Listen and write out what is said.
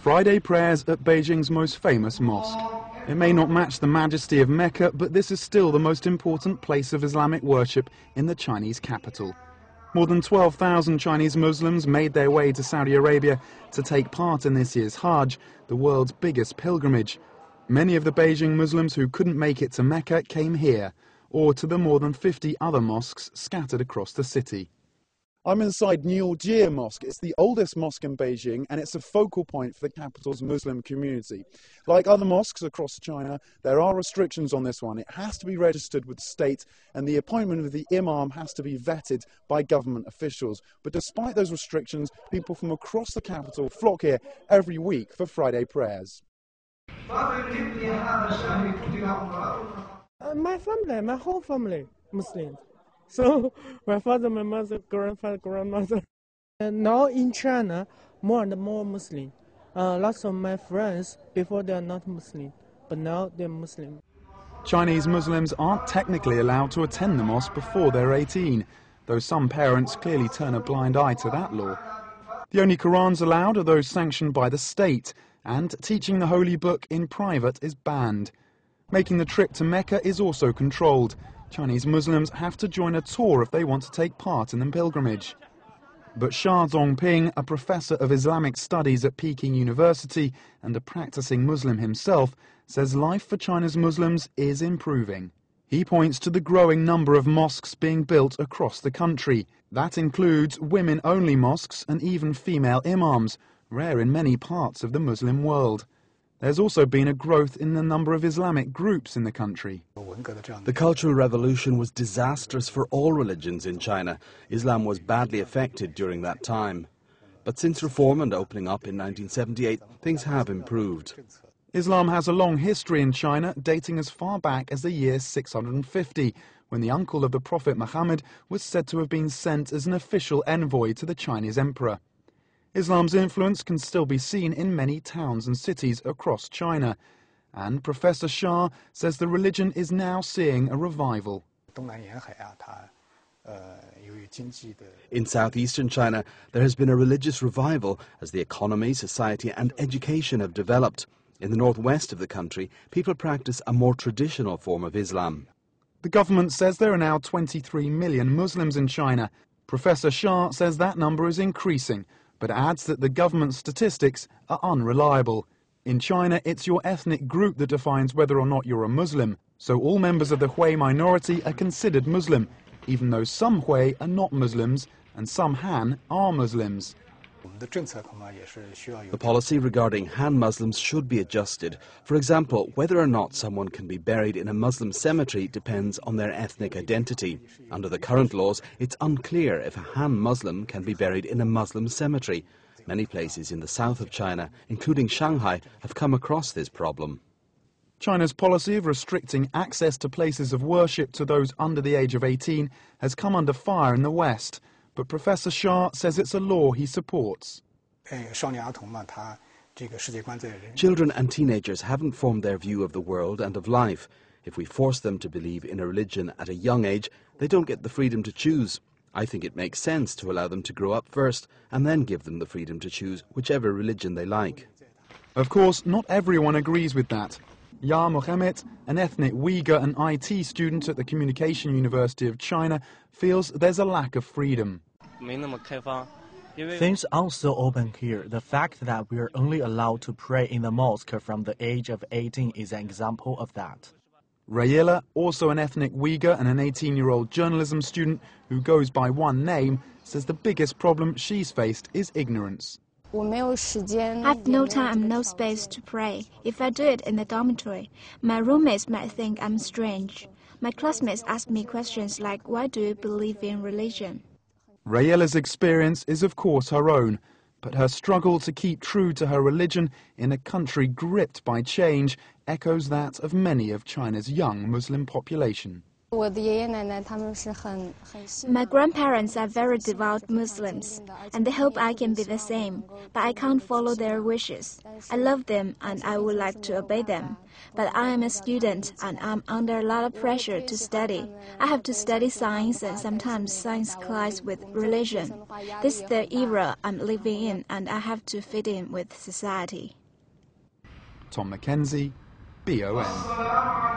Friday prayers at Beijing's most famous mosque. It may not match the majesty of Mecca, but this is still the most important place of Islamic worship in the Chinese capital. More than 12,000 Chinese Muslims made their way to Saudi Arabia to take part in this year's Hajj, the world's biggest pilgrimage. Many of the Beijing Muslims who couldn't make it to Mecca came here, or to the more than 50 other mosques scattered across the city. I'm inside Niujie Mosque. It's the oldest mosque in Beijing, and it's a focal point for the capital's Muslim community. Like other mosques across China, there are restrictions on this one. It has to be registered with the state, and the appointment of the imam has to be vetted by government officials. But despite those restrictions, people from across the capital flock here every week for Friday prayers. My family, my whole family, Muslim. So my father, my mother, grandfather, grandmother. And now in China, more and more Muslim. Lots of my friends, before they are not Muslim, but now they're Muslim. Chinese Muslims aren't technically allowed to attend the mosque before they're 18, though some parents clearly turn a blind eye to that law. The only Qurans allowed are those sanctioned by the state, and teaching the holy book in private is banned. Making the trip to Mecca is also controlled. Chinese Muslims have to join a tour if they want to take part in the pilgrimage. But Xia Zongping, a professor of Islamic studies at Peking University and a practicing Muslim himself, says life for China's Muslims is improving. He points to the growing number of mosques being built across the country. That includes women-only mosques and even female imams, rare in many parts of the Muslim world. There's also been a growth in the number of Islamic groups in the country. The Cultural Revolution was disastrous for all religions in China. Islam was badly affected during that time. But since reform and opening up in 1978, things have improved. Islam has a long history in China, dating as far back as the year 650, when the uncle of the Prophet Muhammad was said to have been sent as an official envoy to the Chinese emperor. Islam's influence can still be seen in many towns and cities across China, and Professor Xia says the religion is now seeing a revival. In southeastern China, there has been a religious revival as the economy, society and education have developed. In the northwest of the country, people practice a more traditional form of Islam. The government says there are now 23 million Muslims in China. Professor Xia says that number is increasing, but adds that the government statistics are unreliable. In China, it's your ethnic group that defines whether or not you're a Muslim, so all members of the Hui minority are considered Muslim, even though some Hui are not Muslims and some Han are Muslims. The policy regarding Han Muslims should be adjusted. For example, whether or not someone can be buried in a Muslim cemetery depends on their ethnic identity. Under the current laws, it's unclear if a Han Muslim can be buried in a Muslim cemetery. Many places in the south of China, including Shanghai, have come across this problem. China's policy of restricting access to places of worship to those under the age of 18 has come under fire in the West. But Professor Xia says it's a law he supports. Children and teenagers haven't formed their view of the world and of life. If we force them to believe in a religion at a young age, they don't get the freedom to choose. I think it makes sense to allow them to grow up first and then give them the freedom to choose whichever religion they like. Of course, not everyone agrees with that. Ya Mohammed, an ethnic Uyghur and IT student at the Communication University of China, feels there's a lack of freedom. Things aren't so open here. The fact that we're only allowed to pray in the mosque from the age of 18 is an example of that. Rayela, also an ethnic Uyghur and an 18-year-old journalism student who goes by one name, says the biggest problem she's faced is ignorance. I've no time, no space to pray. If I do it in the dormitory, my roommates might think I'm strange. My classmates ask me questions like, why do you believe in religion? Rayela's experience is of course her own, but her struggle to keep true to her religion in a country gripped by change echoes that of many of China's young Muslim population. My grandparents are very devout Muslims, and they hope I can be the same, but I can't follow their wishes. I love them and I would like to obey them, but I am a student and I'm under a lot of pressure to study. I have to study science and sometimes science collides with religion. This is the era I'm living in and I have to fit in with society. Tom Mackenzie, BON.